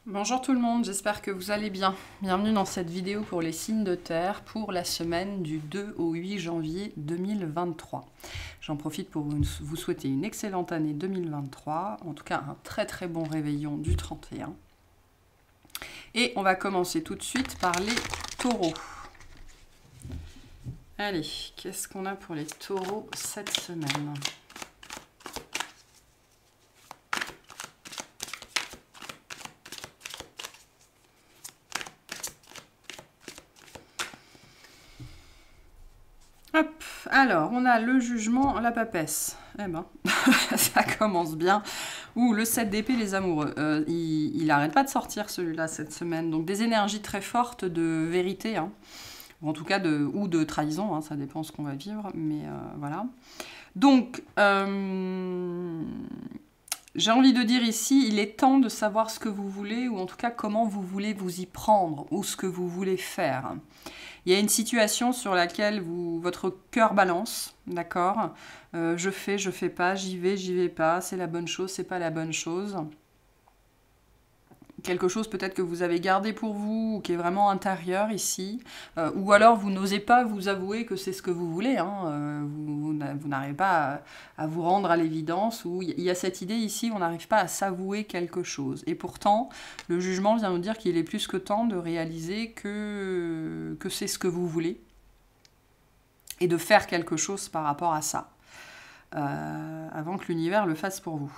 Bonjour tout le monde, j'espère que vous allez bien. Bienvenue dans cette vidéo pour les signes de terre pour la semaine du 2 au 8 janvier 2023. J'en profite pour vous souhaiter une excellente année 2023, en tout cas un très très bon réveillon du 31. Et on va commencer tout de suite par les taureaux. Allez, qu'est-ce qu'on a pour les taureaux cette semaine ? Hop, alors on a le jugement, la papesse. Eh ben, ça commence bien. Ouh, le 7 d'épée, les amoureux. Il n'arrête pas de sortir celui-là cette semaine. Donc des énergies très fortes de vérité, hein. Ou en tout cas ou de trahison, hein, ça dépend ce qu'on va vivre. Mais voilà. Donc, j'ai envie de dire ici, il est temps de savoir ce que vous voulez, ou en tout cas comment vous voulez vous y prendre, ou ce que vous voulez faire. Il y a une situation sur laquelle votre cœur balance, d'accord ? Je fais pas, j'y vais pas, c'est la bonne chose, c'est pas la bonne chose. Quelque chose peut-être que vous avez gardé pour vous, ou qui est vraiment intérieur ici, ou alors vous n'osez pas vous avouer que c'est ce que vous voulez, hein, vous n'arrivez pas à vous rendre à l'évidence, ou il y a cette idée ici, on n'arrive pas à s'avouer quelque chose. Et pourtant, le jugement vient nous dire qu'il est plus que temps de réaliser que c'est ce que vous voulez, et de faire quelque chose par rapport à ça, avant que l'univers le fasse pour vous.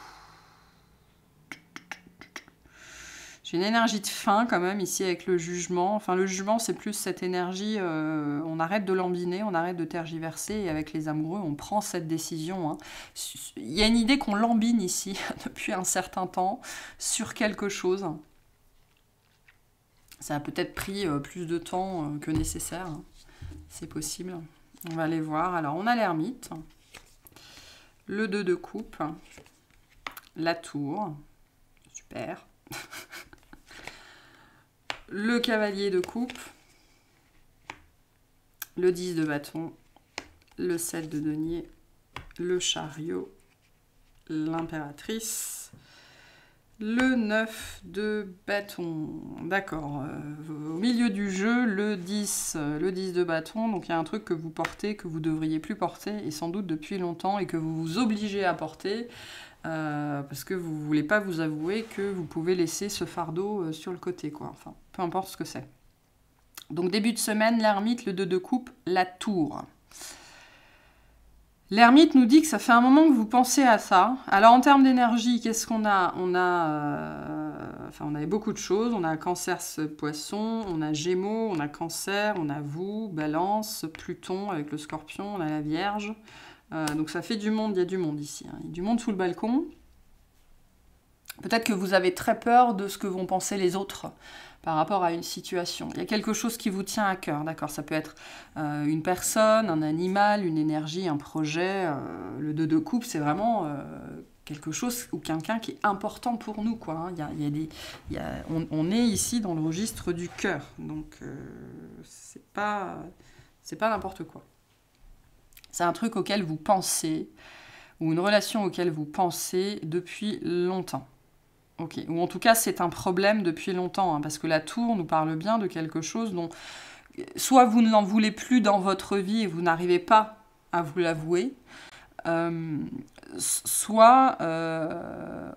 J'ai une énergie de fin quand même ici avec le jugement. Enfin, le jugement, c'est plus cette énergie, on arrête de lambiner, on arrête de tergiverser. Et avec les amoureux, on prend cette décision, hein. Il y a une idée qu'on lambine ici depuis un certain temps sur quelque chose. Ça a peut-être pris plus de temps que nécessaire, hein. C'est possible. On va aller voir. Alors, on a l'ermite, le 2 de coupe, la tour, super. Le cavalier de coupe, le 10 de bâton, le 7 de denier, le chariot, l'impératrice, le 9 de bâton. D'accord, au milieu du jeu, le 10 de bâton, donc il y a un truc que vous portez, que vous ne devriez plus porter, et sans doute depuis longtemps, et que vous vous obligez à porter, parce que vous ne voulez pas vous avouer que vous pouvez laisser ce fardeau sur le côté, quoi. Enfin, peu importe ce que c'est. Donc début de semaine, l'ermite, le 2 de coupe, la tour. L'ermite nous dit que ça fait un moment que vous pensez à ça. Alors en termes d'énergie, qu'est-ce qu'on a ? On avait beaucoup de choses. On a Cancer, Poisson, on a Gémeaux, on a Cancer, on a vous, Balance, Pluton avec le Scorpion, on a la Vierge. Donc ça fait du monde, il y a du monde ici, hein. Il y a du monde sous le balcon. Peut-être que vous avez très peur de ce que vont penser les autres par rapport à une situation. Il y a quelque chose qui vous tient à cœur, d'accord ? Ça peut être une personne, un animal, une énergie, un projet. Le 2 de coupe, c'est vraiment quelque chose ou quelqu'un qui est important pour nous, quoi, hein. On est ici dans le registre du cœur, donc c'est pas n'importe quoi. C'est un truc auquel vous pensez, ou une relation auquel vous pensez depuis longtemps. Ok. Ou en tout cas, c'est un problème depuis longtemps, hein, parce que la tour nous parle bien de quelque chose dont soit vous ne l'en voulez plus dans votre vie et vous n'arrivez pas à vous l'avouer, soit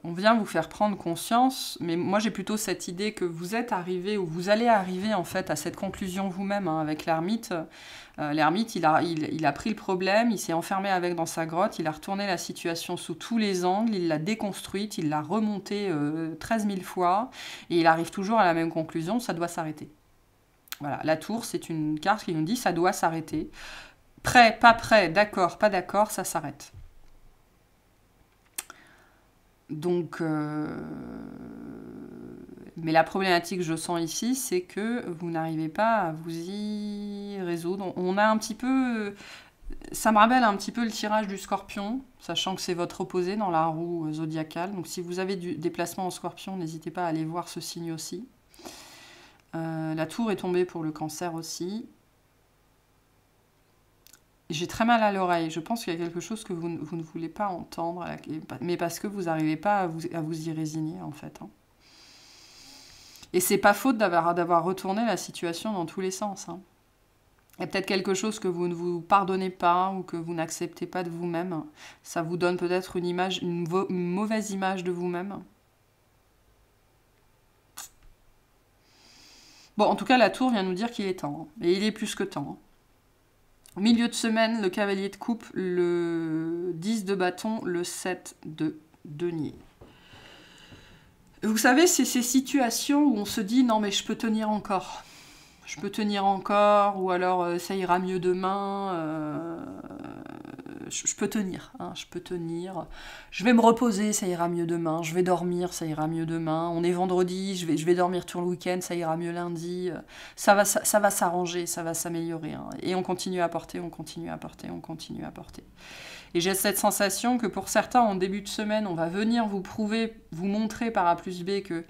on vient vous faire prendre conscience, mais moi j'ai plutôt cette idée que vous êtes arrivé, ou vous allez arriver en fait à cette conclusion vous-même, hein, avec l'ermite. L'ermite, il a pris le problème, il s'est enfermé avec dans sa grotte, il a retourné la situation sous tous les angles, il l'a déconstruite, il l'a remontée 13 000 fois, et il arrive toujours à la même conclusion, ça doit s'arrêter. Voilà, la tour, c'est une carte qui nous dit ça doit s'arrêter. Prêt, pas prêt, d'accord, pas d'accord, ça s'arrête. Donc, mais la problématique que je sens ici, c'est que vous n'arrivez pas à vous y résoudre. On a un petit peu... Ça me rappelle un petit peu le tirage du Scorpion, sachant que c'est votre opposé dans la roue zodiacale. Donc si vous avez des placements en Scorpion, n'hésitez pas à aller voir ce signe aussi. La tour est tombée pour le Cancer aussi. J'ai très mal à l'oreille. Je pense qu'il y a quelque chose que vous ne voulez pas entendre, mais parce que vous n'arrivez pas à vous y résigner, en fait, hein. Et c'est pas faute d'avoir retourné la situation dans tous les sens. Hein. Il y a peut-être quelque chose que vous ne vous pardonnez pas ou que vous n'acceptez pas de vous-même. Ça vous donne peut-être une mauvaise image de vous-même. Bon, en tout cas, la tour vient nous dire qu'il est temps. Hein. Et il est plus que temps. Hein. Milieu de semaine, le cavalier de coupe, le 10 de bâton, le 7 de denier. Vous savez, c'est ces situations où on se dit « Non, mais je peux tenir encore. Je peux tenir encore, ou alors ça ira mieux demain. Je peux tenir, hein, je peux tenir. Je vais me reposer, ça ira mieux demain. Je vais dormir, ça ira mieux demain. On est vendredi, je vais dormir tout le week-end, ça ira mieux lundi. Ça va s'arranger, ça va s'améliorer. Hein. Et on continue à porter, on continue à porter, on continue à porter. Et j'ai cette sensation que pour certains, en début de semaine, on va venir vous prouver, vous montrer par A plus B que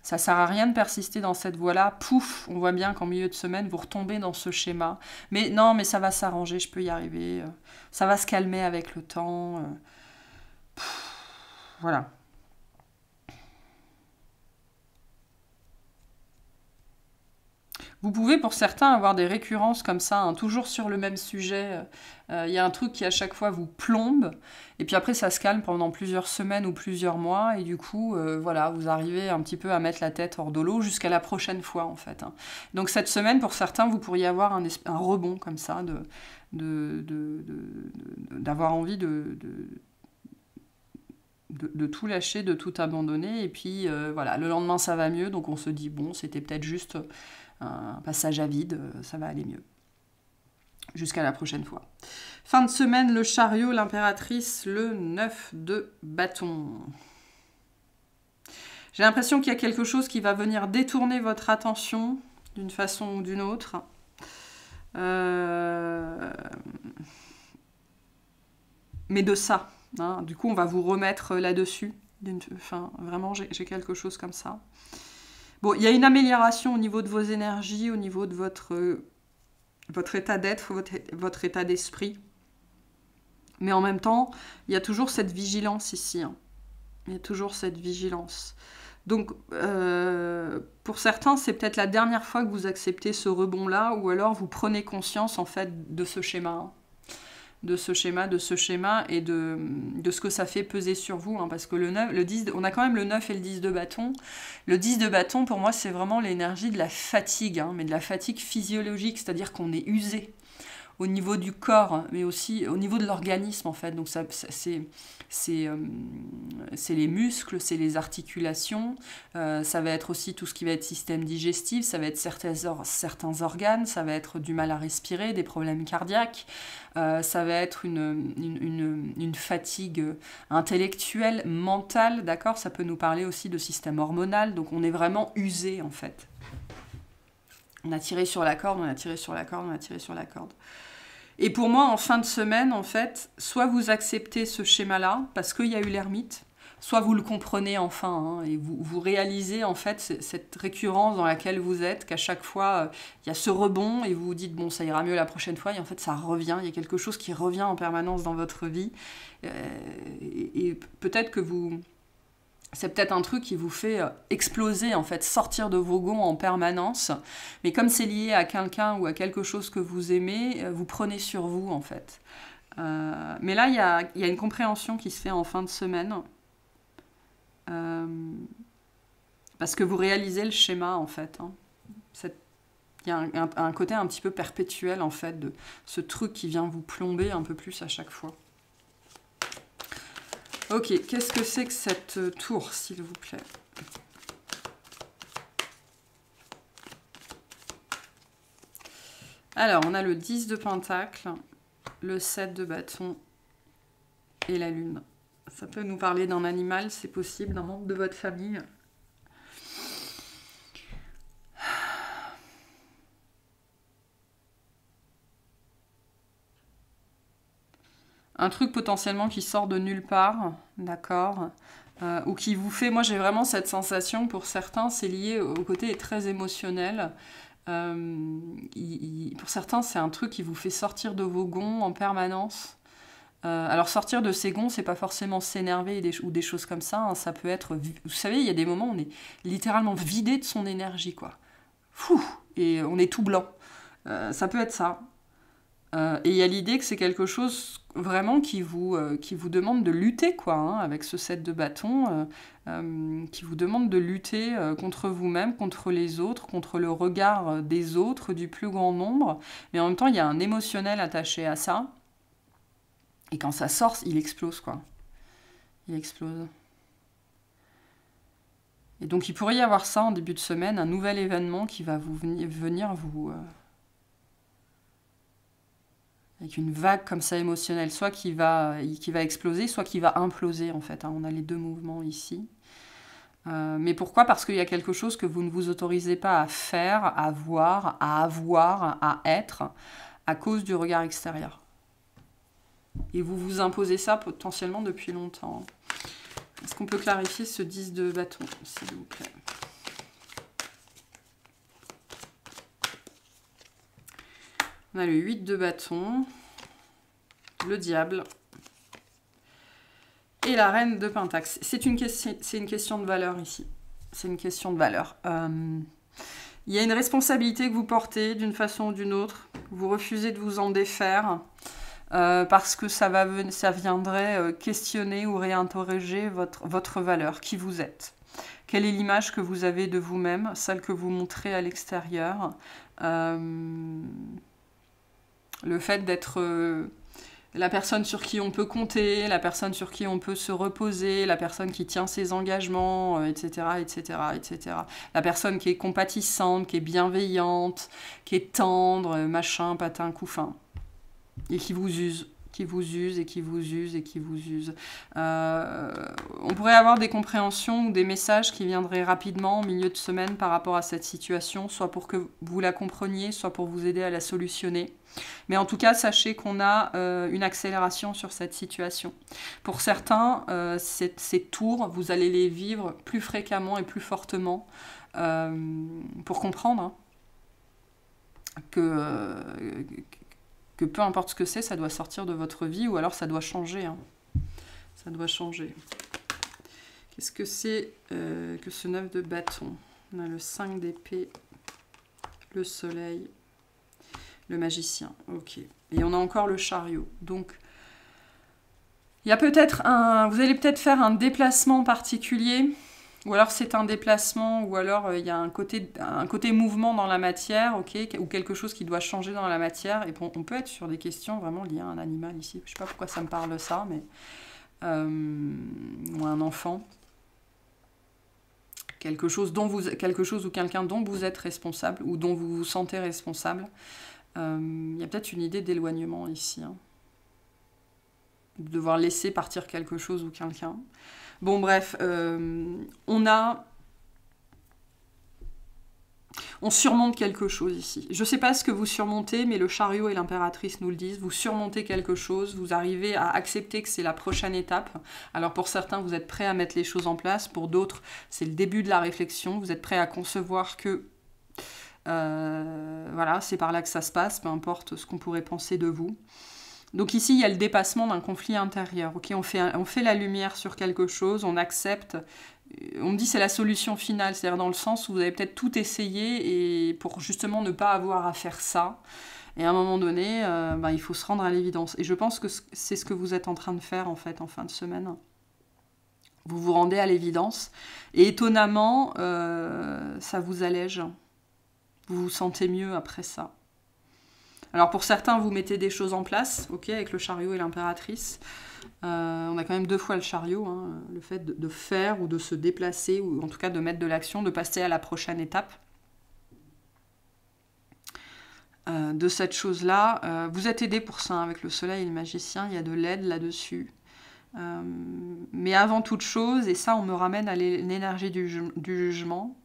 ça sert à rien de persister dans cette voie-là. Pouf, on voit bien qu'en milieu de semaine, vous retombez dans ce schéma. Mais non, mais ça va s'arranger, je peux y arriver. Ça va se calmer avec le temps. Voilà. Vous pouvez pour certains avoir des récurrences comme ça, hein, toujours sur le même sujet. Il y a un truc qui à chaque fois vous plombe, et puis après ça se calme pendant plusieurs semaines ou plusieurs mois, et du coup, voilà, vous arrivez un petit peu à mettre la tête hors de l'eau jusqu'à la prochaine fois en fait. Hein. Donc cette semaine, pour certains, vous pourriez avoir un rebond comme ça, d'avoir envie de tout lâcher, de tout abandonner, et puis voilà, le lendemain ça va mieux, donc on se dit bon, c'était peut-être juste un passage à vide, ça va aller mieux. Jusqu'à la prochaine fois. Fin de semaine, le chariot, l'impératrice, le 9 de bâton. J'ai l'impression qu'il y a quelque chose qui va venir détourner votre attention d'une façon ou d'une autre. Mais de ça. Hein, du coup, on va vous remettre là-dessus. Enfin, vraiment, j'ai quelque chose comme ça. Bon, il y a une amélioration au niveau de vos énergies, au niveau de votre état d'être, votre état d'esprit. Mais en même temps, il y a toujours cette vigilance ici. Hein. Il y a toujours cette vigilance. Donc, pour certains, c'est peut-être la dernière fois que vous acceptez ce rebond-là, ou alors vous prenez conscience, en fait, de ce schéma. Hein. De ce schéma et de ce que ça fait peser sur vous. Hein, parce que le 10, on a quand même le 9 et le 10 de bâton. Le 10 de bâton, pour moi, c'est vraiment l'énergie de la fatigue, hein, mais de la fatigue physiologique, c'est-à-dire qu'on est usé au niveau du corps, mais aussi au niveau de l'organisme, en fait. Donc c'est les muscles, c'est les articulations, ça va être aussi tout ce qui va être système digestif, ça va être certains organes, ça va être du mal à respirer, des problèmes cardiaques, ça va être une fatigue intellectuelle, mentale, d'accord ? Ça peut nous parler aussi de système hormonal, donc on est vraiment usé, en fait. On a tiré sur la corde, on a tiré sur la corde, on a tiré sur la corde. Et pour moi, en fin de semaine, en fait, soit vous acceptez ce schéma-là, parce qu'il y a eu l'ermite, soit vous le comprenez enfin, hein, et vous réalisez en fait cette récurrence dans laquelle vous êtes, qu'à chaque fois, il y a ce rebond, et vous vous dites, bon, ça ira mieux la prochaine fois, et en fait, ça revient, il y a quelque chose qui revient en permanence dans votre vie, et peut-être que c'est peut-être un truc qui vous fait exploser, en fait, sortir de vos gonds en permanence. Mais comme c'est lié à quelqu'un ou à quelque chose que vous aimez, vous prenez sur vous, en fait. Mais là, il y a une compréhension qui se fait en fin de semaine. Parce que vous réalisez le schéma, en fait. Hein. Il y a un côté un petit peu perpétuel, en fait, de ce truc qui vient vous plomber un peu plus à chaque fois. Ok, qu'est-ce que c'est que cette tour, s'il vous plaît? Alors, on a le 10 de pentacle, le 7 de bâton et la lune. Ça peut nous parler d'un animal, c'est possible, d'un membre de votre famille. Un truc potentiellement qui sort de nulle part, d'accord, ou qui vous fait... Moi, j'ai vraiment cette sensation, pour certains, c'est lié au côté très émotionnel. Pour certains, c'est un truc qui vous fait sortir de vos gonds en permanence. Alors sortir de ses gonds, c'est pas forcément s'énerver ou des choses comme ça, hein. Ça peut être, vous savez, il y a des moments où on est littéralement vidé de son énergie, quoi. Fou, et on est tout blanc. Ça peut être ça. Et il y a l'idée que c'est quelque chose vraiment qui vous demande de lutter, quoi, hein, avec ce 7 de bâton, qui vous demande de lutter contre vous-même, contre les autres, contre le regard des autres, du plus grand nombre. Mais en même temps, il y a un émotionnel attaché à ça. Et quand ça sort, il explose, quoi. Il explose. Et donc, il pourrait y avoir ça en début de semaine, un nouvel événement qui va venir vous... avec une vague comme ça émotionnelle, soit qui va exploser, soit qui va imploser, en fait. Hein. On a les deux mouvements ici. Mais pourquoi? Parce qu'il y a quelque chose que vous ne vous autorisez pas à faire, à voir, à avoir, à être, à cause du regard extérieur. Et vous vous imposez ça potentiellement depuis longtemps. Est-ce qu'on peut clarifier ce 10 de bâton, s'il vous plaît? On a le 8 de bâton, le diable et la reine de pentacle. C'est une question de valeur ici. C'est une question de valeur. Il y a une responsabilité que vous portez d'une façon ou d'une autre. Vous refusez de vous en défaire. Parce que ça viendrait questionner ou réinterroger votre valeur, qui vous êtes. Quelle est l'image que vous avez de vous-même, celle que vous montrez à l'extérieur. Le fait d'être la personne sur qui on peut compter, la personne sur qui on peut se reposer, la personne qui tient ses engagements, etc., etc., etc. La personne qui est compatissante, qui est bienveillante, qui est tendre, machin, patin, couffin. Et qui vous use, et qui vous use, et qui vous use. On pourrait avoir des compréhensions ou des messages qui viendraient rapidement au milieu de semaine par rapport à cette situation, soit pour que vous la compreniez, soit pour vous aider à la solutionner. Mais en tout cas, sachez qu'on a une accélération sur cette situation. Pour certains, ces tours, vous allez les vivre plus fréquemment et plus fortement pour comprendre que peu importe ce que c'est, ça doit sortir de votre vie ou alors ça doit changer. Hein. Ça doit changer. Qu'est-ce que c'est que ce 9 de bâton? On a le 5 d'épée, le soleil, le magicien. Ok. Et on a encore le chariot. Donc, il y a peut-être vous allez peut-être faire un déplacement particulier. Ou alors c'est un déplacement, ou alors il y a un côté mouvement dans la matière, okay, ou quelque chose qui doit changer dans la matière. Et bon, on peut être sur des questions vraiment liées à un animal ici. Je ne sais pas pourquoi ça me parle ça, mais... ou un enfant. Quelque chose ou quelqu'un dont vous êtes responsable, ou dont vous vous sentez responsable. Il y a peut-être une idée d'éloignement ici. Hein. De devoir laisser partir quelque chose ou quelqu'un. Bon, bref, on surmonte quelque chose ici. Je ne sais pas ce que vous surmontez, mais le chariot et l'impératrice nous le disent. Vous surmontez quelque chose, vous arrivez à accepter que c'est la prochaine étape. Alors pour certains, vous êtes prêts à mettre les choses en place. Pour d'autres, c'est le début de la réflexion. Vous êtes prêts à concevoir que voilà, c'est par là que ça se passe, peu importe ce qu'on pourrait penser de vous. Donc ici, il y a le dépassement d'un conflit intérieur. Okay, on fait la lumière sur quelque chose, on accepte. On me dit c'est la solution finale, c'est-à-dire dans le sens où vous avez peut-être tout essayé et pour justement ne pas avoir à faire ça. Et à un moment donné, il faut se rendre à l'évidence. Et je pense que c'est ce que vous êtes en train de faire en fait en fin de semaine. Vous vous rendez à l'évidence. Et étonnamment, ça vous allège. Vous vous sentez mieux après ça. Alors pour certains, vous mettez des choses en place, ok, avec le chariot et l'impératrice. On a quand même 2 fois le chariot, hein, le fait de faire ou de se déplacer, ou en tout cas de mettre de l'action, de passer à la prochaine étape de cette chose-là. Vous êtes aidé pour ça, hein, avec le soleil et le magicien, il y a de l'aide là-dessus. Mais avant toute chose, et ça on me ramène à l'énergie du jugement,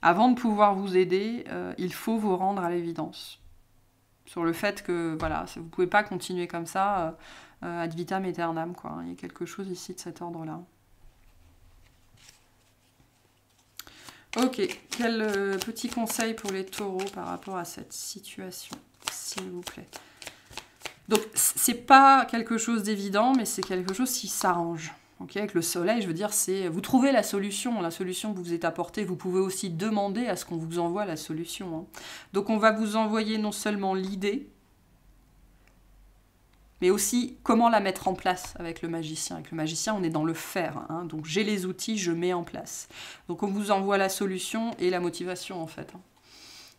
avant de pouvoir vous aider, il faut vous rendre à l'évidence. Sur le fait que, voilà, vous ne pouvez pas continuer comme ça, ad vitam aeternam, quoi. Il y a quelque chose ici de cet ordre-là. Ok, quel petit conseil pour les taureaux par rapport à cette situation, s'il vous plaît? Donc, c'est pas quelque chose d'évident, mais c'est quelque chose qui s'arrange. Okay, avec le soleil, je veux dire, c'est vous trouvez la solution que vous est apportée. Vous pouvez aussi demander à ce qu'on vous envoie la solution. Hein. Donc, on va vous envoyer non seulement l'idée, mais aussi comment la mettre en place avec le magicien. Avec le magicien, on est dans le faire. Hein. Donc, j'ai les outils, je mets en place. Donc, on vous envoie la solution et la motivation, en fait. Hein.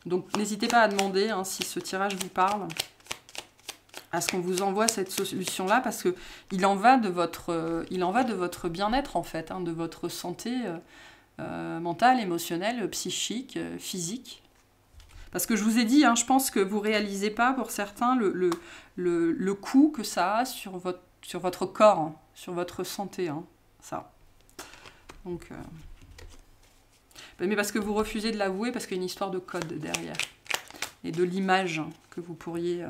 Donc, n'hésitez pas à demander hein, si ce tirage vous parle, à ce qu'on vous envoie cette solution-là, parce que il en va de votre bien-être, en fait, hein, de votre santé mentale, émotionnelle, psychique, physique. Parce que je vous ai dit, hein, je pense que vous ne réalisez pas, pour certains, le coût que ça a sur votre corps, hein, sur votre santé, hein, ça. Donc, mais parce que vous refusez de l'avouer, parce qu'il y a une histoire de code derrière. Et de l'image que vous pourriez...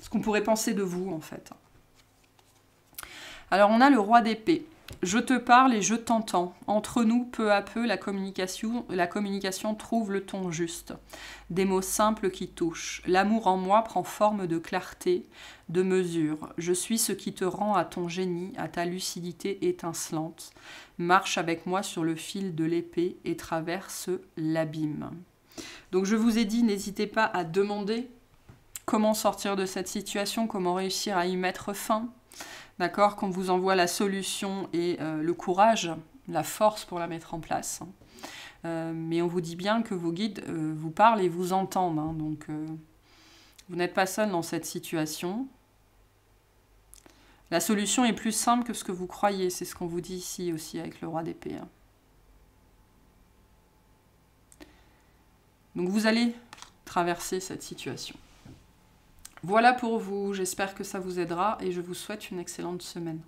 ce qu'on pourrait penser de vous, en fait. Alors, on a le roi d'épée. Je te parle et je t'entends. Entre nous, peu à peu, la communication trouve le ton juste. Des mots simples qui touchent. L'amour en moi prend forme de clarté, de mesure. Je suis ce qui te rend à ton génie, à ta lucidité étincelante. Marche avec moi sur le fil de l'épée et traverse l'abîme. Donc, je vous ai dit, n'hésitez pas à demander comment sortir de cette situation, comment réussir à y mettre fin. D'accord, qu'on vous envoie la solution et le courage, la force pour la mettre en place. Mais on vous dit bien que vos guides vous parlent et vous entendent. Hein, donc, vous n'êtes pas seul dans cette situation. La solution est plus simple que ce que vous croyez. C'est ce qu'on vous dit ici aussi avec le roi d'épée. Hein. Donc, vous allez traverser cette situation. Voilà pour vous, j'espère que ça vous aidera et je vous souhaite une excellente semaine.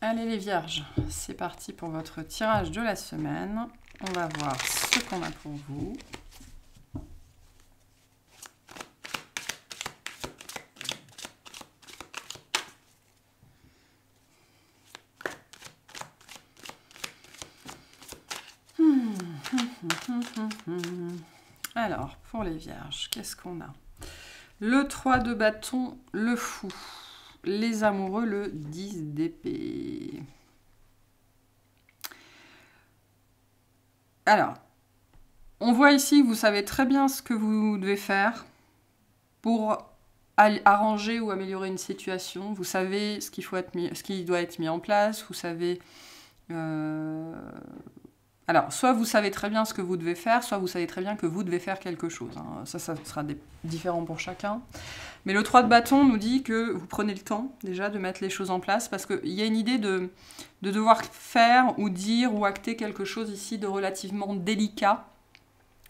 Allez les vierges, c'est parti pour votre tirage de la semaine. On va voir ce qu'on a pour vous. Alors, pour les vierges, qu'est-ce qu'on a? Le 3 de bâton, le fou. Les amoureux, le 10 d'épée. Alors, on voit ici que vous savez très bien ce que vous devez faire pour arranger ou améliorer une situation. Vous savez ce qui doit être mis en place. Vous savez... Alors, soit vous savez très bien ce que vous devez faire, soit vous savez très bien que vous devez faire quelque chose. Hein. Ça sera différent pour chacun. Mais le 3 de bâton nous dit que vous prenez le temps, déjà, de mettre les choses en place, parce qu'il y a une idée de devoir faire ou dire ou acter quelque chose ici de relativement délicat,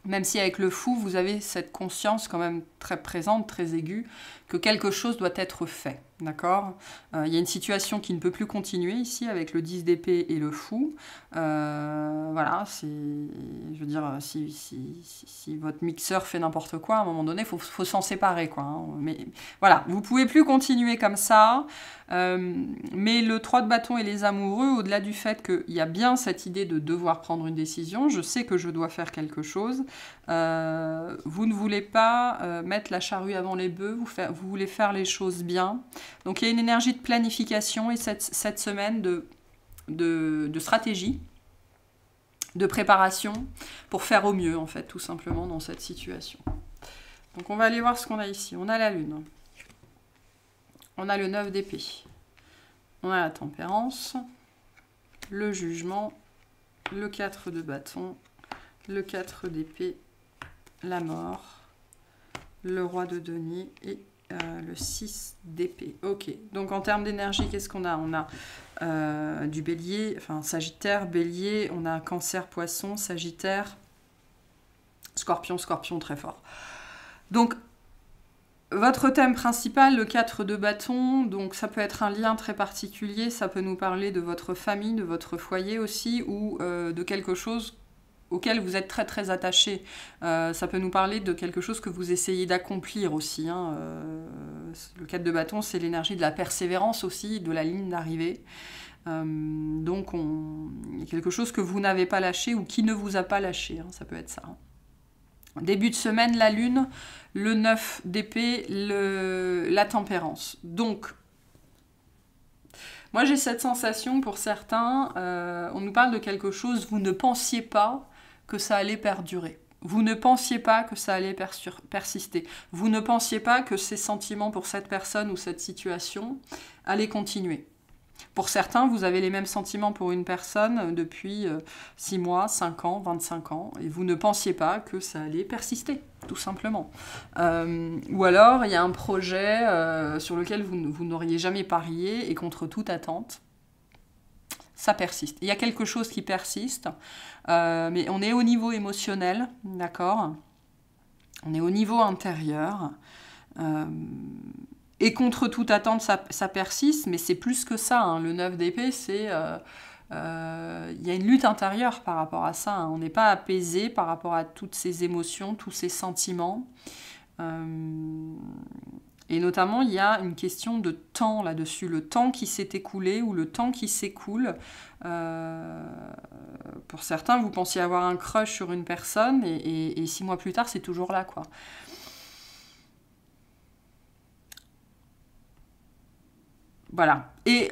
même si avec le fou, vous avez cette conscience quand même très présente, très aiguë, que quelque chose doit être fait. D'accord ? Il y a une situation qui ne peut plus continuer ici avec le 10 d'épée et le fou. Voilà, je veux dire, si votre mixeur fait n'importe quoi, à un moment donné, il faut s'en séparer, quoi. Hein. Mais voilà, vous ne pouvez plus continuer comme ça. Mais le 3 de bâton et les amoureux, au-delà du fait qu'il y a bien cette idée de devoir prendre une décision, je sais que je dois faire quelque chose, vous ne voulez pas mettre la charrue avant les bœufs, vous voulez faire les choses bien. Donc il y a une énergie de planification et cette semaine de stratégie, de préparation pour faire au mieux, en fait, tout simplement dans cette situation. Donc on va aller voir ce qu'on a ici. On a la lune. On a le 9 d'épée. On a la tempérance, le jugement, le 4 de bâton, le 4 d'épée, la mort, le roi de denier et le 6 d'épée. Ok, donc en termes d'énergie, qu'est-ce qu'on a? On a du bélier, enfin sagittaire, bélier, on a cancer, poisson, sagittaire, scorpion, scorpion très fort. Donc, votre thème principal, le 4 de bâton, donc ça peut être un lien très particulier, ça peut nous parler de votre famille, de votre foyer aussi, ou de quelque chose auquel vous êtes très très attaché. Ça peut nous parler de quelque chose que vous essayez d'accomplir aussi. Hein. Le 4 de bâton, c'est l'énergie de la persévérance aussi, de la ligne d'arrivée. Donc, il y a quelque chose que vous n'avez pas lâché ou qui ne vous a pas lâché, hein, ça peut être ça. Hein. Début de semaine, la lune, le 9 d'épée, la tempérance. Donc, moi j'ai cette sensation pour certains, on nous parle de quelque chose, vous ne pensiez pas que ça allait perdurer. Vous ne pensiez pas que ça allait persister. Vous ne pensiez pas que ces sentiments pour cette personne ou cette situation allaient continuer. Pour certains, vous avez les mêmes sentiments pour une personne depuis 6 mois, 5 ans, 25 ans, et vous ne pensiez pas que ça allait persister, tout simplement. Ou alors, il y a un projet sur lequel vous n'auriez jamais parié, et contre toute attente, ça persiste. Il y a quelque chose qui persiste, mais on est au niveau émotionnel, d'accord? On est au niveau intérieur. Et contre toute attente, ça persiste, mais c'est plus que ça. Hein. Le 9 d'épée, c'est... il y a une lutte intérieure par rapport à ça. Hein. On n'est pas apaisé par rapport à toutes ces émotions, tous ces sentiments. Et notamment, il y a une question de temps là-dessus. Le temps qui s'est écoulé ou le temps qui s'écoule. Pour certains, vous pensiez avoir un crush sur une personne et 6 mois plus tard, c'est toujours là, quoi. Voilà. Et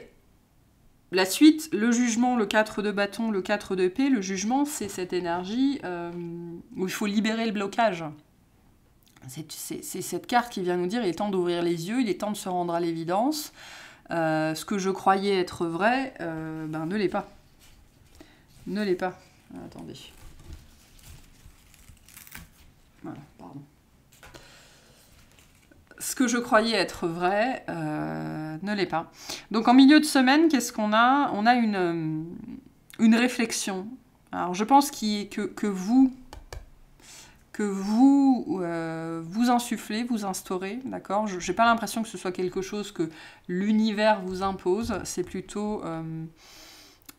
la suite, le jugement, le 4 de bâton, le 4 d'épée, le jugement, c'est cette énergie où il faut libérer le blocage. C'est cette carte qui vient nous dire il est temps d'ouvrir les yeux, il est temps de se rendre à l'évidence. Ce que je croyais être vrai, ne l'est pas. Ne l'est pas. Attendez. Voilà, pardon. Ce que je croyais être vrai ne l'est pas. Donc en milieu de semaine, qu'est-ce qu'on a? On a une réflexion. Alors je pense que vous insufflez, vous instaurez, d'accord? Je n'ai pas l'impression que ce soit quelque chose que l'univers vous impose, c'est plutôt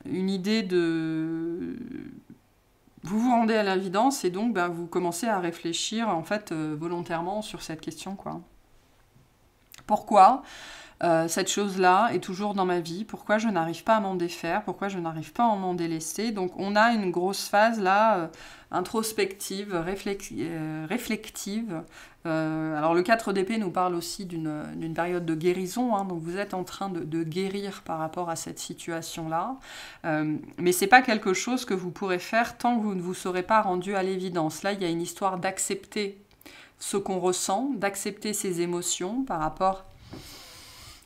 une idée de... Vous vous rendez à l'évidence et donc vous commencez à réfléchir en fait volontairement sur cette question, quoi. Pourquoi cette chose-là est toujours dans ma vie? Pourquoi je n'arrive pas à m'en défaire? Pourquoi je n'arrive pas à m'en délester? Donc on a une grosse phase là, introspective, réflective. Alors le 4 d'épée nous parle aussi d'une période de guérison, hein, donc vous êtes en train de guérir par rapport à cette situation-là. Mais c'est pas quelque chose que vous pourrez faire tant que vous ne vous serez pas rendu à l'évidence. Là, il y a une histoire d'accepter ce qu'on ressent, d'accepter ses émotions par rapport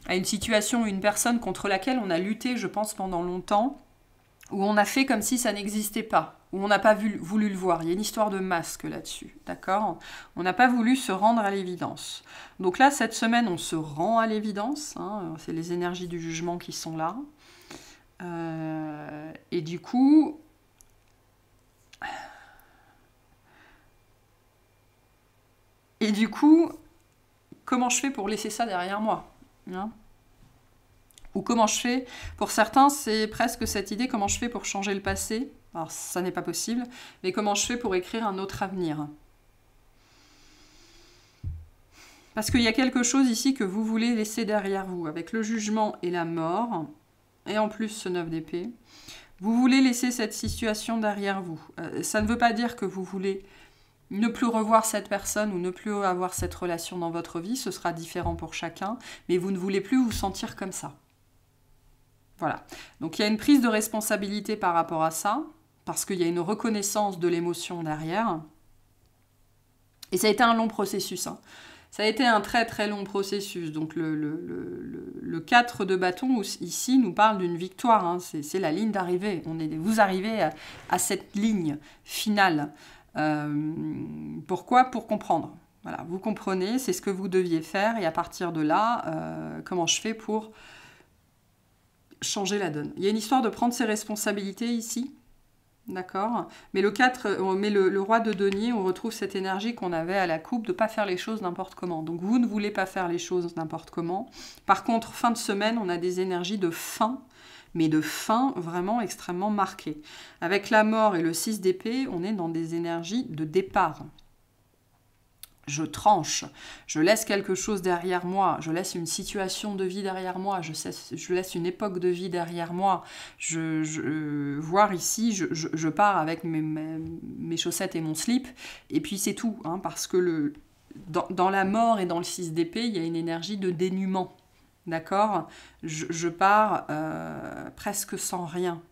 à une situation, une personne contre laquelle on a lutté, je pense, pendant longtemps, où on a fait comme si ça n'existait pas, où on n'a pas voulu le voir. Il y a une histoire de masque là-dessus, d'accord? On n'a pas voulu se rendre à l'évidence. Donc là, cette semaine, on se rend à l'évidence, hein, c'est les énergies du jugement qui sont là. Et du coup... comment je fais pour laisser ça derrière moi, hein? Ou comment je fais, pour certains, c'est presque cette idée, comment je fais pour changer le passé. Alors, ça n'est pas possible, mais comment je fais pour écrire un autre avenir. Parce qu'il y a quelque chose ici que vous voulez laisser derrière vous, avec le jugement et la mort, et en plus ce 9 d'épée. Vous voulez laisser cette situation derrière vous. Ça ne veut pas dire que vous voulez ne plus revoir cette personne ou ne plus avoir cette relation dans votre vie, ce sera différent pour chacun, mais vous ne voulez plus vous sentir comme ça. Voilà. Donc il y a une prise de responsabilité par rapport à ça, parce qu'il y a une reconnaissance de l'émotion derrière. Et ça a été un long processus. Hein. Ça a été un très très long processus. Donc le 4 de bâton ici nous parle d'une victoire. Hein. C'est la ligne d'arrivée. Vous arrivez à cette ligne finale. Pourquoi? Pour comprendre. Voilà, vous comprenez, c'est ce que vous deviez faire. Et à partir de là, comment je fais pour changer la donne? Il y a une histoire de prendre ses responsabilités ici. D'accord. Mais le roi de denier, on retrouve cette énergie qu'on avait à la coupe de ne pas faire les choses n'importe comment. Donc vous ne voulez pas faire les choses n'importe comment. Par contre, fin de semaine, on a des énergies de fin, mais de fin vraiment extrêmement marquées. Avec la mort et le 6 d'épée, on est dans des énergies de départ. Je tranche, je laisse quelque chose derrière moi, je laisse une situation de vie derrière moi, je laisse une époque de vie derrière moi. Voir ici, je pars avec mes chaussettes et mon slip, et puis c'est tout, hein, parce que dans la mort et dans le 6 d'épée, il y a une énergie de dénuement, d'accord? Je pars presque sans rien.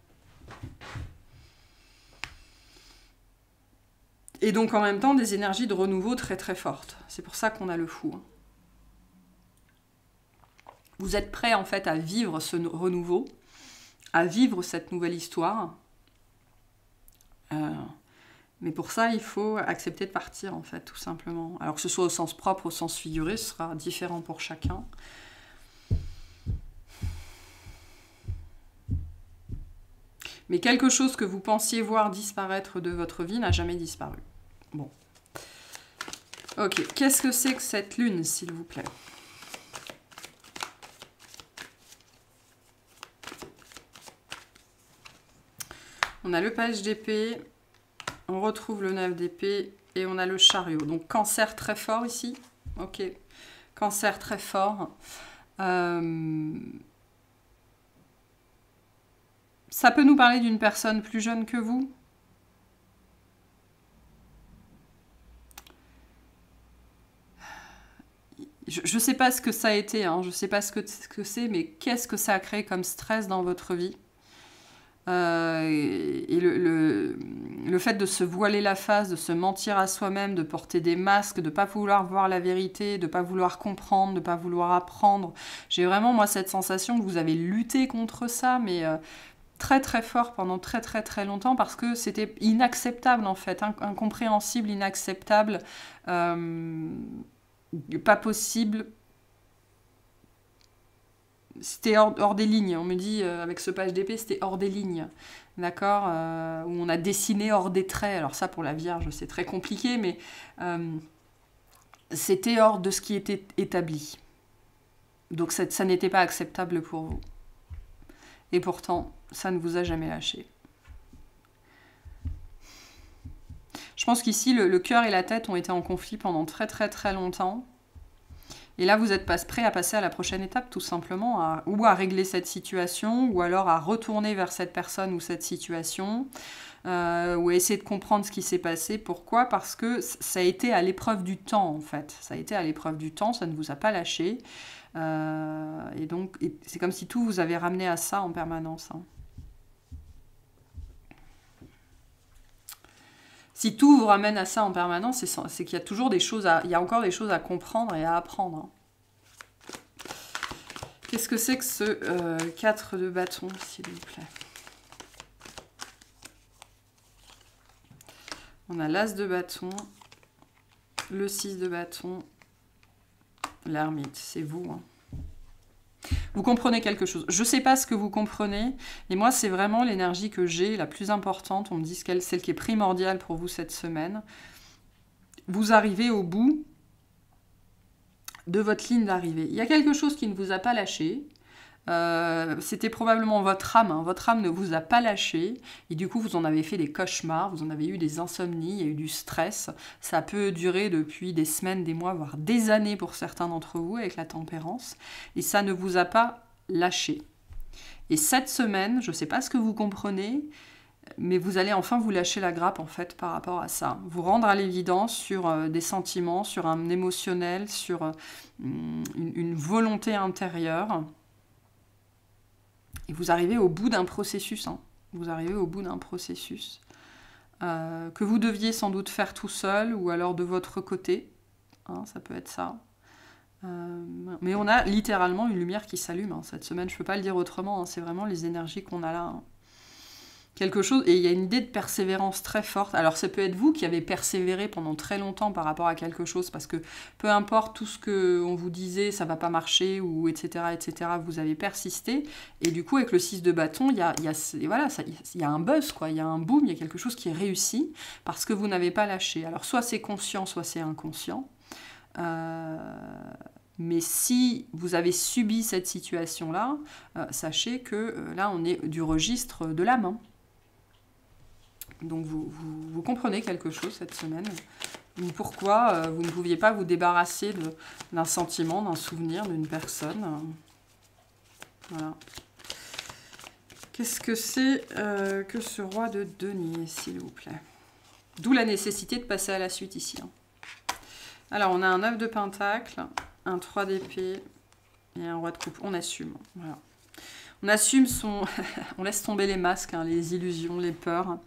Et donc en même temps des énergies de renouveau très très fortes. C'est pour ça qu'on a le fou. Vous êtes prêt en fait à vivre ce renouveau, à vivre cette nouvelle histoire. Mais pour ça, il faut accepter de partir en fait, tout simplement. Alors que ce soit au sens propre, au sens figuré, ce sera différent pour chacun. Mais quelque chose que vous pensiez voir disparaître de votre vie n'a jamais disparu. Bon. Ok, qu'est-ce que c'est que cette lune, s'il vous plaît? On a le page d'épée, on retrouve le 9 d'épée et on a le chariot. Donc cancer très fort ici. Ok, cancer très fort. Ça peut nous parler d'une personne plus jeune que vous? Je ne sais pas ce que ça a été, hein, je ne sais pas ce que c'est, mais qu'est-ce que ça a créé comme stress dans votre vie? Et le fait de se voiler la face, de se mentir à soi-même, de porter des masques, de ne pas vouloir voir la vérité, de ne pas vouloir comprendre, de ne pas vouloir apprendre. J'ai vraiment, moi, cette sensation que vous avez lutté contre ça, mais très très fort pendant très très très longtemps, parce que c'était inacceptable en fait, incompréhensible, inacceptable, pas possible. C'était hors des lignes. On me dit, avec ce page d'épée, c'était hors des lignes. D'accord, où on a dessiné hors des traits. Alors ça, pour la Vierge, c'est très compliqué, mais c'était hors de ce qui était établi. Donc ça n'était pas acceptable pour vous. Et pourtant, ça ne vous a jamais lâché. Je pense qu'ici, le cœur et la tête ont été en conflit pendant très très très longtemps. Et là, vous êtes prêt à passer à la prochaine étape, tout simplement, ou à régler cette situation, ou alors à retourner vers cette personne ou cette situation, ou à essayer de comprendre ce qui s'est passé. Pourquoi? Parce que ça a été à l'épreuve du temps, en fait. Ça a été à l'épreuve du temps, ça ne vous a pas lâché. Et donc, c'est comme si tout vous avait ramené à ça en permanence. Hein. Si tout vous ramène à ça en permanence, c'est qu'il y a toujours des choses il y a encore des choses à comprendre et à apprendre. Hein. Qu'est-ce que c'est que ce 4 de bâton, s'il vous plaît? On a l'as de bâton, le 6 de bâton, l'ermite, c'est vous. Hein. Vous comprenez quelque chose. Je ne sais pas ce que vous comprenez, et moi, c'est vraiment l'énergie que j'ai, la plus importante. On me dit celle qui est primordiale pour vous cette semaine. Vous arrivez au bout de votre ligne d'arrivée. Il y a quelque chose qui ne vous a pas lâché. C'était probablement votre âme. Hein. Votre âme ne vous a pas lâché. Et du coup, vous en avez fait des cauchemars, vous en avez eu des insomnies, il y a eu du stress. Ça peut durer depuis des semaines, des mois, voire des années pour certains d'entre vous avec la tempérance. Et ça ne vous a pas lâché. Et cette semaine, je ne sais pas ce que vous comprenez, mais vous allez enfin vous lâcher la grappe en fait par rapport à ça. Vous rendre à l'évidence sur des sentiments, sur un émotionnel, sur une volonté intérieure. Et vous arrivez au bout d'un processus. Hein. Vous arrivez au bout d'un processus que vous deviez sans doute faire tout seul ou alors de votre côté. Hein, ça peut être ça. Mais on a littéralement une lumière qui s'allume. Hein, cette semaine, je ne peux pas le dire autrement. Hein, c'est vraiment les énergies qu'on a là. Hein. Quelque chose, et il y a une idée de persévérance très forte. Alors ça peut être vous qui avez persévéré pendant très longtemps par rapport à quelque chose, parce que peu importe tout ce qu'on vous disait, ça va pas marcher, ou etc., vous avez persisté, et du coup avec le 6 de bâton, il y a un buzz, quoi. Il y a un boom, il y a quelque chose qui est réussi, parce que vous n'avez pas lâché. Alors soit c'est conscient, soit c'est inconscient, mais si vous avez subi cette situation-là, sachez que là on est du registre de l'âme, hein. Donc vous comprenez quelque chose cette semaine. Ou pourquoi vous ne pouviez pas vous débarrasser d'un sentiment, d'un souvenir, d'une personne. Voilà. Qu'est-ce que c'est que ce roi de denier, s'il vous plaît? D'où la nécessité de passer à la suite ici. Hein. Alors, on a un 9 de pentacle, un 3 d'épée et un roi de coupe. On assume. Voilà. On assume son... on laisse tomber les masques, hein, les illusions, les peurs.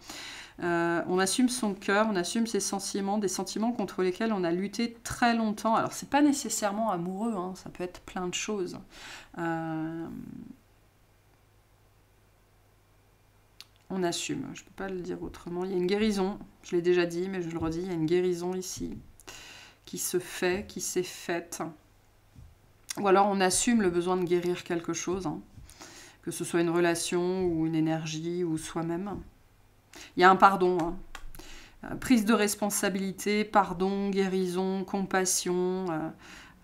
On assume son cœur, on assume ses sentiments, des sentiments contre lesquels on a lutté très longtemps. Alors, c'est pas nécessairement amoureux, hein, ça peut être plein de choses. On assume, je ne peux pas le dire autrement. Il y a une guérison, je l'ai déjà dit, mais je le redis, il y a une guérison ici qui se fait, qui s'est faite. Ou alors on assume le besoin de guérir quelque chose, hein, que ce soit une relation ou une énergie ou soi-même. Il y a un pardon, hein. Prise de responsabilité, pardon, guérison, compassion,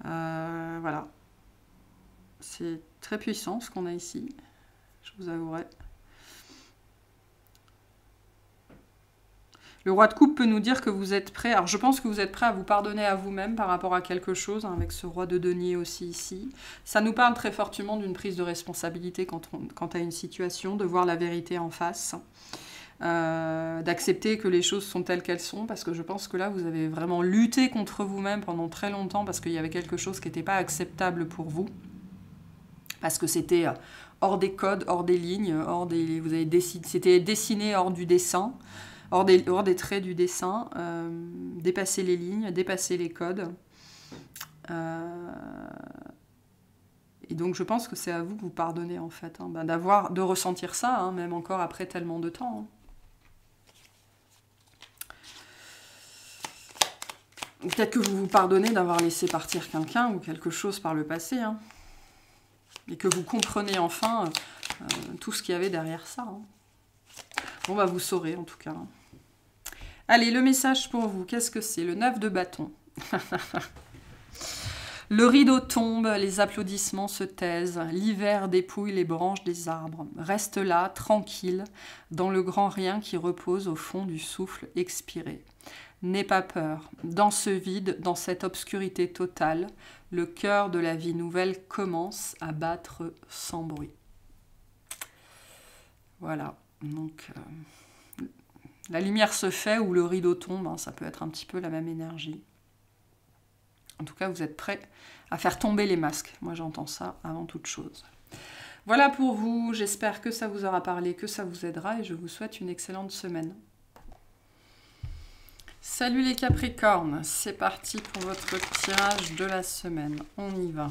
voilà. C'est très puissant ce qu'on a ici, je vous avouerai. Le roi de coupe peut nous dire que vous êtes prêt. Alors je pense que vous êtes prêt à vous pardonner à vous-même par rapport à quelque chose, hein, avec ce roi de denier aussi ici. Ça nous parle très fortement d'une prise de responsabilité quant à une situation, de voir la vérité en face, d'accepter que les choses sont telles qu'elles sont, parce que je pense que là vous avez vraiment lutté contre vous-même pendant très longtemps, parce qu'il y avait quelque chose qui n'était pas acceptable pour vous, parce que c'était hors des codes, hors des lignes, vous avez c'était dessiné hors du dessin. Hors des traits du dessin, dépasser les lignes, dépasser les codes. Et donc je pense que c'est à vous que vous pardonnez en fait, hein, de ressentir ça, hein, même encore après tellement de temps. Hein. Peut-être que vous vous pardonnez d'avoir laissé partir quelqu'un ou quelque chose par le passé, hein, et que vous comprenez enfin tout ce qu'il y avait derrière ça. Hein. Bon, bah vous saurez en tout cas. Hein. Allez, le message pour vous, qu'est-ce que c'est? Le 9 de bâton. Le rideau tombe, les applaudissements se taisent, l'hiver dépouille les branches des arbres. Reste là, tranquille, dans le grand rien qui repose au fond du souffle expiré. N'aie pas peur, dans ce vide, dans cette obscurité totale, le cœur de la vie nouvelle commence à battre sans bruit. Voilà, donc... la lumière se fait ou le rideau tombe, hein, ça peut être un petit peu la même énergie. En tout cas, vous êtes prêts à faire tomber les masques. Moi, j'entends ça avant toute chose. Voilà pour vous. J'espère que ça vous aura parlé, que ça vous aidera et je vous souhaite une excellente semaine. Salut les Capricornes, c'est parti pour votre tirage de la semaine. On y va.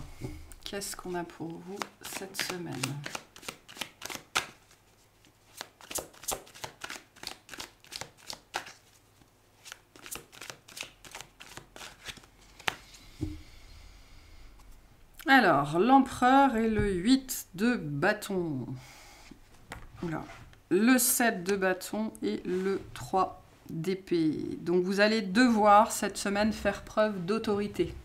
Qu'est-ce qu'on a pour vous cette semaine ? Alors, l'empereur et le 8 de bâton. Oula. Le 7 de bâton et le 3 d'épée. Donc vous allez devoir cette semaine faire preuve d'autorité.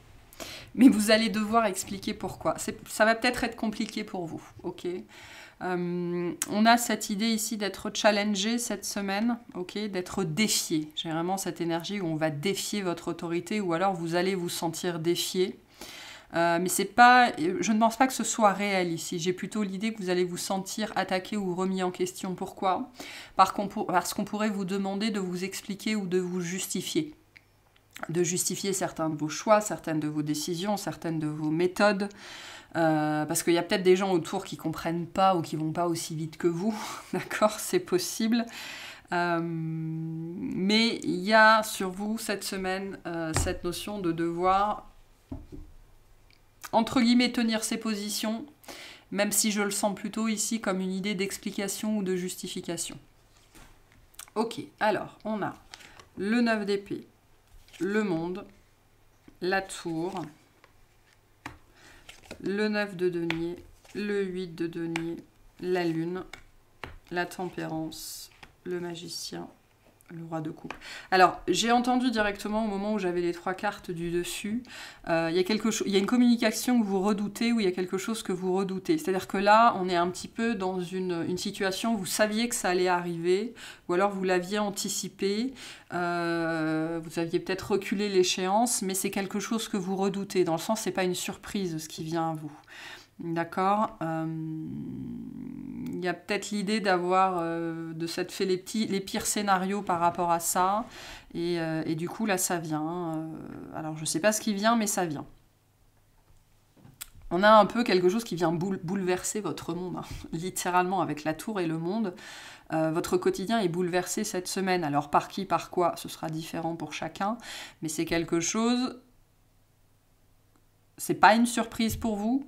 Mais vous allez devoir expliquer pourquoi. Ça va peut-être être compliqué pour vous, ok ? On a cette idée ici d'être challengé cette semaine, ok, d'être défié. J'ai vraiment cette énergie où on va défier votre autorité ou alors vous allez vous sentir défié. Mais c'est pas, je ne pense pas que ce soit réel ici. J'ai plutôt l'idée que vous allez vous sentir attaqué ou remis en question. Pourquoi ? Parce qu'on pourrait vous demander de vous expliquer ou de vous justifier. De justifier certains de vos choix, certaines de vos décisions, certaines de vos méthodes. Parce qu'il y a peut-être des gens autour qui ne comprennent pas ou qui ne vont pas aussi vite que vous. D'accord ? C'est possible. Mais il y a sur vous cette semaine cette notion de devoir... entre guillemets, tenir ses positions, même si je le sens plutôt ici comme une idée d'explication ou de justification. Ok, alors, on a le 9 d'épée, le monde, la tour, le 9 de denier, le 8 de denier, la lune, la tempérance, le magicien Le roi de coupe. Alors, j'ai entendu directement au moment où j'avais les 3 cartes du dessus, il y a une communication que vous redoutez ou il y a quelque chose que vous redoutez. C'est-à-dire que là, on est un petit peu dans une situation où vous saviez que ça allait arriver, ou alors vous l'aviez anticipé, vous aviez peut-être reculé l'échéance, mais c'est quelque chose que vous redoutez. Dans le sens, c'est pas une surprise ce qui vient à vous. D'accord. Il y a peut-être l'idée d'avoir de s'être fait les pires scénarios par rapport à ça. Et du coup, là, ça vient. Alors, je ne sais pas ce qui vient, mais ça vient. On a un peu quelque chose qui vient bouleverser votre monde. Hein. Littéralement, avec la tour et le monde. Votre quotidien est bouleversé cette semaine. Alors, par qui, par quoi, ce sera différent pour chacun. Mais c'est quelque chose... C'est pas une surprise pour vous.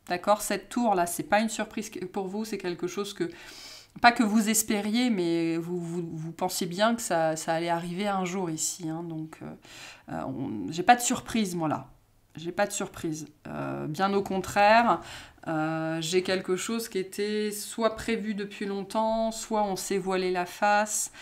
D'accord, cette tour-là, c'est pas une surprise pour vous, c'est quelque chose que, pas que vous espériez, mais vous pensiez bien que ça allait arriver un jour ici. Hein, donc, j'ai pas de surprise, moi, là. J'ai pas de surprise. Bien au contraire, j'ai quelque chose qui était soit prévu depuis longtemps, soit on s'est voilé la face,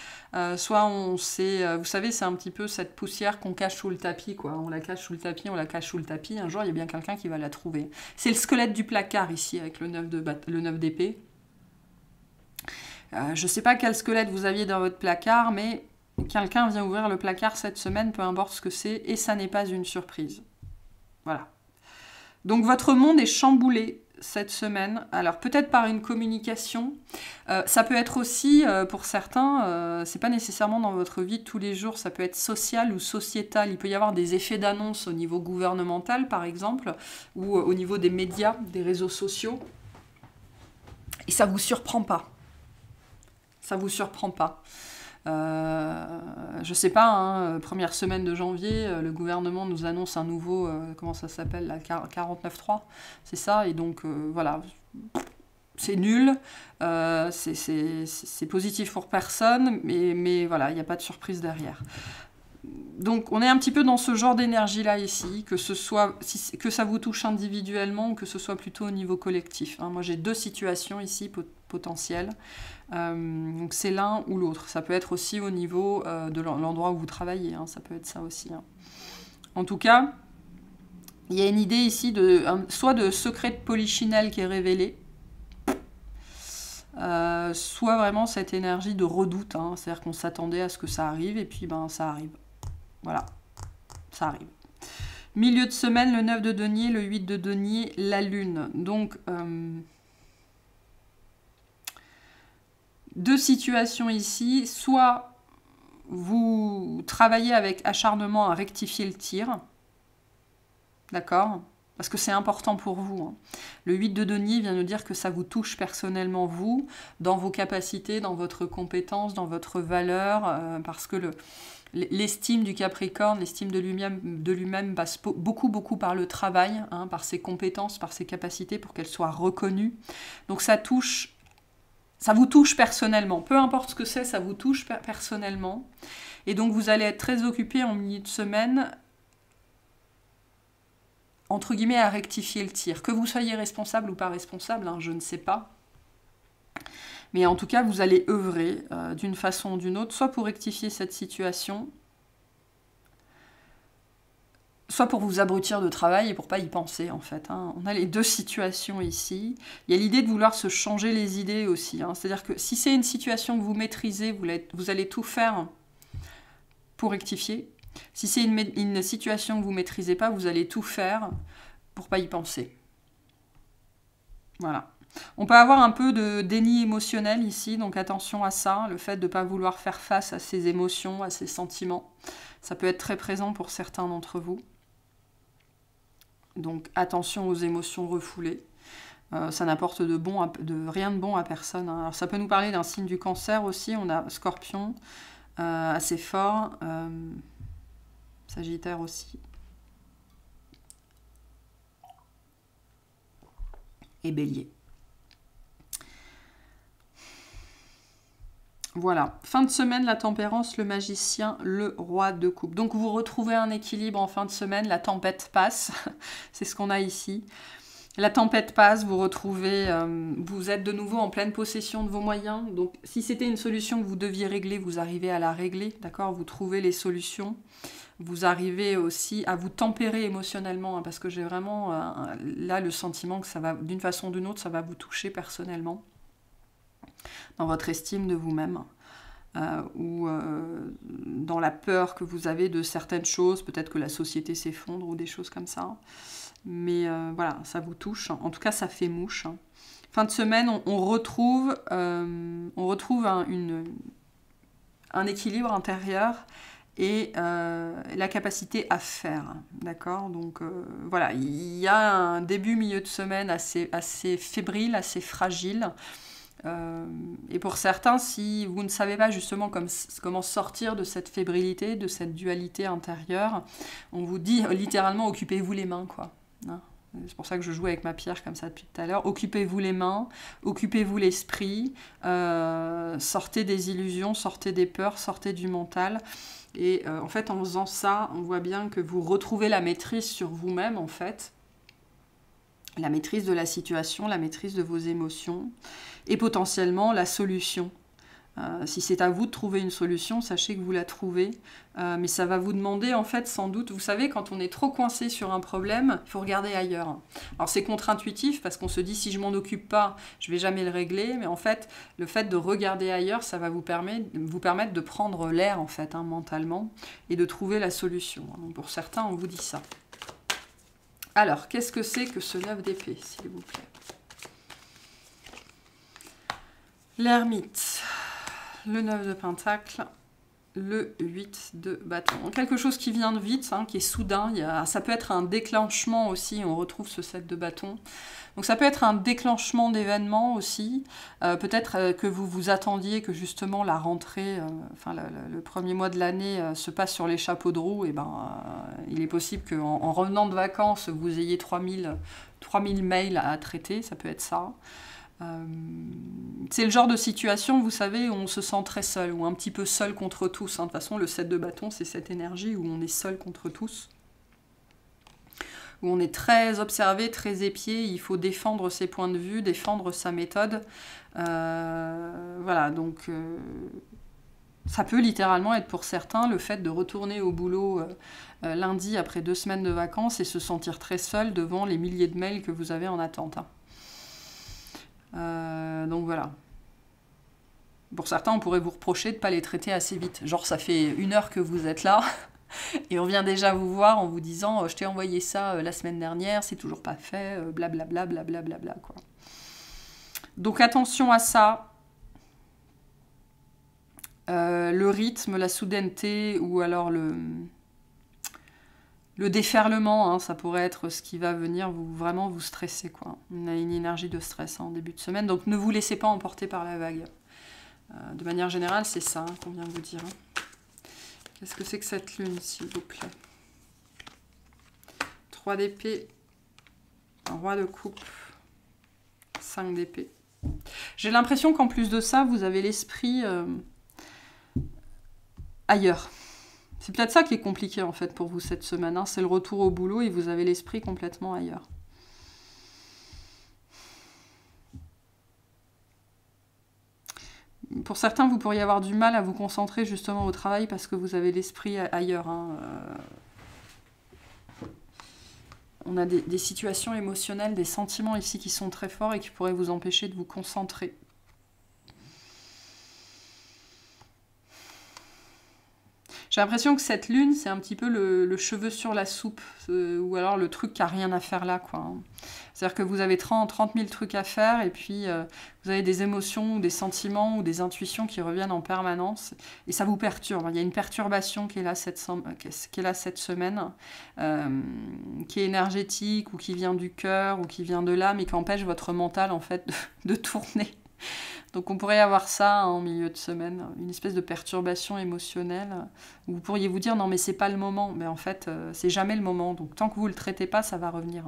soit on s'est... vous savez, c'est un petit peu cette poussière qu'on cache sous le tapis, quoi. On la cache sous le tapis, on la cache sous le tapis. Un jour, il y a bien quelqu'un qui va la trouver. C'est le squelette du placard, ici, avec le 9 d'épée. Je sais pas quel squelette vous aviez dans votre placard, mais quelqu'un vient ouvrir le placard cette semaine, peu importe ce que c'est, et ça n'est pas une surprise. Voilà. Donc votre monde est chamboulé cette semaine. Alors peut-être par une communication. Ça peut être aussi, pour certains, c'est pas nécessairement dans votre vie de tous les jours, ça peut être social ou sociétal. Il peut y avoir des effets d'annonce au niveau gouvernemental, par exemple, ou au niveau des médias, des réseaux sociaux. Et ça vous surprend pas. Ça vous surprend pas. Je sais pas, hein, première semaine de janvier, le gouvernement nous annonce un nouveau, comment ça s'appelle, la 49.3, c'est ça, et donc voilà, c'est nul, c'est positif pour personne, mais voilà, il n'y a pas de surprise derrière. Donc on est un petit peu dans ce genre d'énergie-là ici, que ça vous touche individuellement ou que ce soit plutôt au niveau collectif. Hein. Moi j'ai 2 situations ici potentielles, donc c'est l'un ou l'autre. Ça peut être aussi au niveau de l'endroit où vous travaillez, hein. Ça peut être ça aussi. Hein. En tout cas, il y a une idée ici soit de secret de polichinelle qui est révélé, soit vraiment cette énergie de redoute, hein. C'est-à-dire qu'on s'attendait à ce que ça arrive et puis ben ça arrive. Voilà, ça arrive. Milieu de semaine, le 9 de denier, le 8 de denier, la lune. Donc, 2 situations ici. Soit vous travaillez avec acharnement à rectifier le tir. D'accord ? Parce que c'est important pour vous. Hein. Le 8 de denier vient nous dire que ça vous touche personnellement, vous, dans vos capacités, dans votre compétence, dans votre valeur, parce que l'estime du Capricorne, l'estime de lui-même passe beaucoup par le travail, hein, par ses compétences, par ses capacités, pour qu'elles soient reconnues. Donc ça vous touche personnellement. Peu importe ce que c'est, ça vous touche personnellement. Et donc vous allez être très occupé en milieu de semaine, entre guillemets, à rectifier le tir. Que vous soyez responsable ou pas responsable, hein, je ne sais pas. Mais en tout cas, vous allez œuvrer d'une façon ou d'une autre, soit pour rectifier cette situation, soit pour vous abrutir de travail et pour pas y penser, en fait. Hein. On a les 2 situations ici. Il y a l'idée de vouloir se changer les idées aussi. Hein. C'est-à-dire que si c'est une situation que vous maîtrisez, vous allez tout faire pour rectifier. Si c'est une situation que vous ne maîtrisez pas, vous allez tout faire pour pas y penser. Voilà. On peut avoir un peu de déni émotionnel ici, donc attention à ça, le fait de ne pas vouloir faire face à ses émotions, à ses sentiments. Ça peut être très présent pour certains d'entre vous. Donc attention aux émotions refoulées. Ça n'apporte rien de bon à personne. Hein. Alors ça peut nous parler d'un signe du Cancer aussi. On a Scorpion, assez fort. Sagittaire aussi. Et Bélier. Voilà, fin de semaine, la tempérance, le magicien, le roi de coupe. Donc vous retrouvez un équilibre en fin de semaine, la tempête passe, c'est ce qu'on a ici. La tempête passe, vous retrouvez, vous êtes de nouveau en pleine possession de vos moyens. Donc, si c'était une solution que vous deviez régler, vous arrivez à la régler, d'accord? Vous trouvez les solutions. Vous arrivez aussi à vous tempérer émotionnellement, hein, parce que j'ai vraiment là le sentiment que ça va, d'une façon ou d'une autre, ça va vous toucher personnellement, dans votre estime de vous-même. Ou dans la peur que vous avez de certaines choses, peut-être que la société s'effondre ou des choses comme ça. Mais voilà, ça vous touche. En tout cas, ça fait mouche. Fin de semaine, on retrouve un équilibre intérieur et la capacité à faire. D'accord? Donc voilà, il y a un début, milieu de semaine assez fébrile, assez fragile. Et pour certains, si vous ne savez pas justement comment sortir de cette fébrilité, de cette dualité intérieure, on vous dit littéralement occupez-vous les mains, quoi. Hein, c'est pour ça que je joue avec ma pierre comme ça depuis tout à l'heure. Occupez-vous les mains, occupez-vous l'esprit, sortez des illusions, sortez des peurs, sortez du mental. Et en fait, en faisant ça, on voit bien que vous retrouvez la maîtrise sur vous-même, en fait. La maîtrise de la situation, la maîtrise de vos émotions et potentiellement la solution. Si c'est à vous de trouver une solution, sachez que vous la trouvez. Mais ça va vous demander, en fait, sans doute, vous savez, quand on est trop coincé sur un problème, il faut regarder ailleurs. Alors c'est contre-intuitif parce qu'on se dit si je m'en occupe pas, je vais jamais le régler. Mais en fait, le fait de regarder ailleurs, ça va vous permettre de prendre l'air, en fait, hein, mentalement, et de trouver la solution. Donc pour certains, on vous dit ça. Alors, qu'est-ce que c'est que ce 9 d'épée, s'il vous plaît? L'ermite, le 9 de pentacle, le 8 de bâton. Donc, quelque chose qui vient de vite, hein, qui est soudain. Ça peut être un déclenchement aussi, on retrouve ce 7 de bâton. Donc ça peut être un déclenchement d'événements aussi. Peut-être que vous vous attendiez que justement la rentrée, le premier mois de l'année se passe sur les chapeaux de roue. Et il est possible qu'en revenant de vacances, vous ayez 3000 mails à traiter. Ça peut être ça. C'est le genre de situation, vous savez, où on se sent très seul, ou un petit peu seul contre tous. Hein. De toute façon, le 7 de bâton, c'est cette énergie où on est seul contre tous. Où on est très observé, très épié, il faut défendre ses points de vue, défendre sa méthode. Voilà, donc ça peut littéralement être pour certains le fait de retourner au boulot lundi après 2 semaines de vacances et se sentir très seul devant les milliers de mails que vous avez en attente. Donc voilà. Pour certains, on pourrait vous reprocher de ne pas les traiter assez vite. Genre, ça fait 1 heure que vous êtes là. Et on vient déjà vous voir en vous disant je t'ai envoyé ça la semaine dernière, c'est toujours pas fait, blablabla, blablabla, quoi. Donc attention à ça. Le rythme, la soudaineté ou alors le déferlement, hein, ça pourrait être ce qui va venir vraiment vous stresser, quoi. On a une énergie de stress en début de semaine, donc ne vous laissez pas emporter par la vague. De manière générale, c'est ça qu'on vient de vous dire. Qu'est-ce que c'est que cette lune, s'il vous plaît? 3 d'épée, roi de coupe, 5 d'épée. J'ai l'impression qu'en plus de ça, vous avez l'esprit ailleurs. C'est peut-être ça qui est compliqué, en fait, pour vous cette semaine. Hein. C'est le retour au boulot et vous avez l'esprit complètement ailleurs. Pour certains, vous pourriez avoir du mal à vous concentrer justement au travail parce que vous avez l'esprit ailleurs. Hein. On a des situations émotionnelles, des sentiments ici qui sont très forts et qui pourraient vous empêcher de vous concentrer. J'ai l'impression que cette lune, c'est un petit peu le cheveu sur la soupe, ou alors le truc qui n'a rien à faire là, quoi. Hein. C'est-à-dire que vous avez 30 000 trucs à faire, et puis vous avez des émotions, ou des sentiments, ou des intuitions qui reviennent en permanence, et ça vous perturbe. Il y a une perturbation qui est là cette semaine, qui est énergétique, ou qui vient du cœur, ou qui vient de l'âme, et qui empêche votre mental, en fait, de tourner. Donc on pourrait avoir ça en milieu de semaine, une espèce de perturbation émotionnelle, où vous pourriez vous dire non mais c'est pas le moment, mais en fait c'est jamais le moment, donc tant que vous le traitez pas, ça va revenir.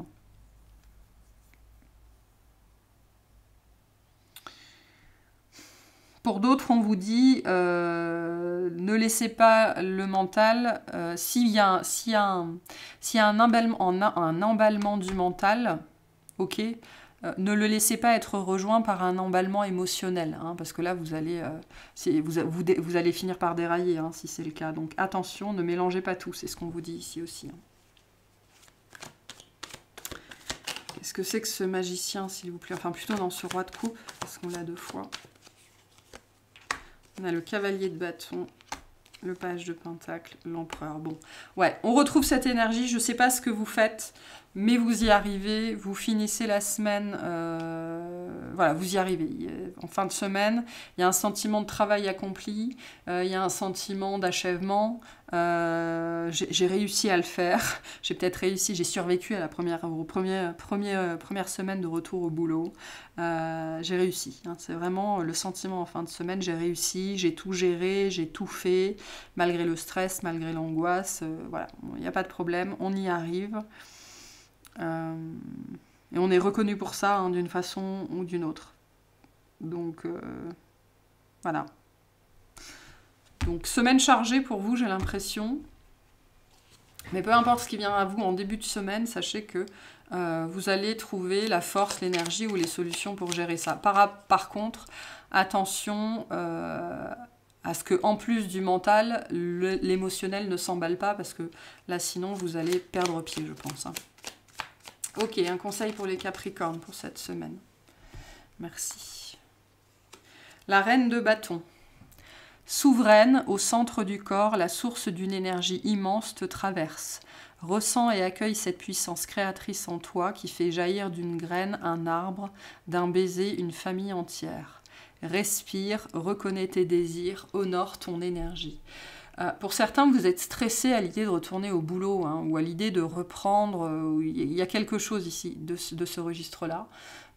Pour d'autres, on vous dit ne laissez pas le mental, s'il y a un emballement du mental, ok. Ne le laissez pas être rejoint par un emballement émotionnel, hein, parce que là, vous allez finir par dérailler, hein, si c'est le cas. Donc attention, ne mélangez pas tout, c'est ce qu'on vous dit ici aussi. Hein. Qu'est-ce que c'est que ce magicien, s'il vous plaît? Enfin, plutôt dans ce roi de coupe, parce qu'on l'a 2 fois. On a le cavalier de bâton, le page de pentacle, l'empereur. Bon, ouais, on retrouve cette énergie. Je ne sais pas ce que vous faites, mais vous y arrivez. Vous finissez la semaine. Voilà, vous y arrivez. En fin de semaine, il y a un sentiment de travail accompli. Il y a un sentiment d'achèvement. J'ai réussi à le faire. J'ai peut-être réussi. J'ai survécu à la première semaine de retour au boulot. J'ai réussi. Hein, c'est vraiment le sentiment en fin de semaine. J'ai réussi. J'ai tout géré. J'ai tout fait. Malgré le stress, malgré l'angoisse. Voilà, il n'y a pas de problème. On y arrive. Et on est reconnu pour ça, hein, d'une façon ou d'une autre. Donc, voilà. Donc, semaine chargée pour vous, j'ai l'impression. Mais peu importe ce qui vient à vous en début de semaine, sachez que vous allez trouver la force, l'énergie ou les solutions pour gérer ça. Par contre, attention à ce que, en plus du mental, l'émotionnel ne s'emballe pas, parce que là, sinon, vous allez perdre pied, je pense. Hein. Ok, un conseil pour les Capricornes pour cette semaine. Merci. La reine de bâton. Souveraine, au centre du corps, la source d'une énergie immense te traverse. Ressens et accueille cette puissance créatrice en toi qui fait jaillir d'une graine un arbre, d'un baiser une famille entière. Respire, reconnais tes désirs, honore ton énergie. Pour certains, vous êtes stressés à l'idée de retourner au boulot, hein, ou à l'idée de reprendre. Il y a quelque chose ici de ce registre-là.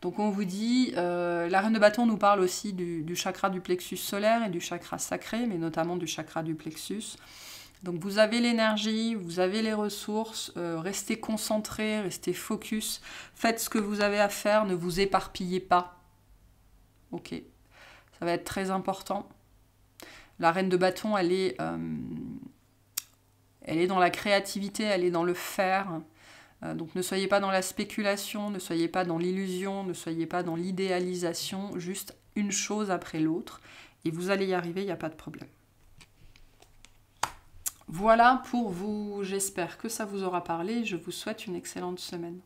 Donc on vous dit, la reine de bâton nous parle aussi du chakra du plexus solaire et du chakra sacré, mais notamment du chakra du plexus. Donc vous avez l'énergie, vous avez les ressources, restez concentrés, restez focus, faites ce que vous avez à faire, ne vous éparpillez pas. Ok, ça va être très important. La reine de bâton, elle est dans la créativité, elle est dans le faire. Donc ne soyez pas dans la spéculation, ne soyez pas dans l'illusion, ne soyez pas dans l'idéalisation, juste une chose après l'autre. Et vous allez y arriver, il n'y a pas de problème. Voilà pour vous, j'espère que ça vous aura parlé. Je vous souhaite une excellente semaine.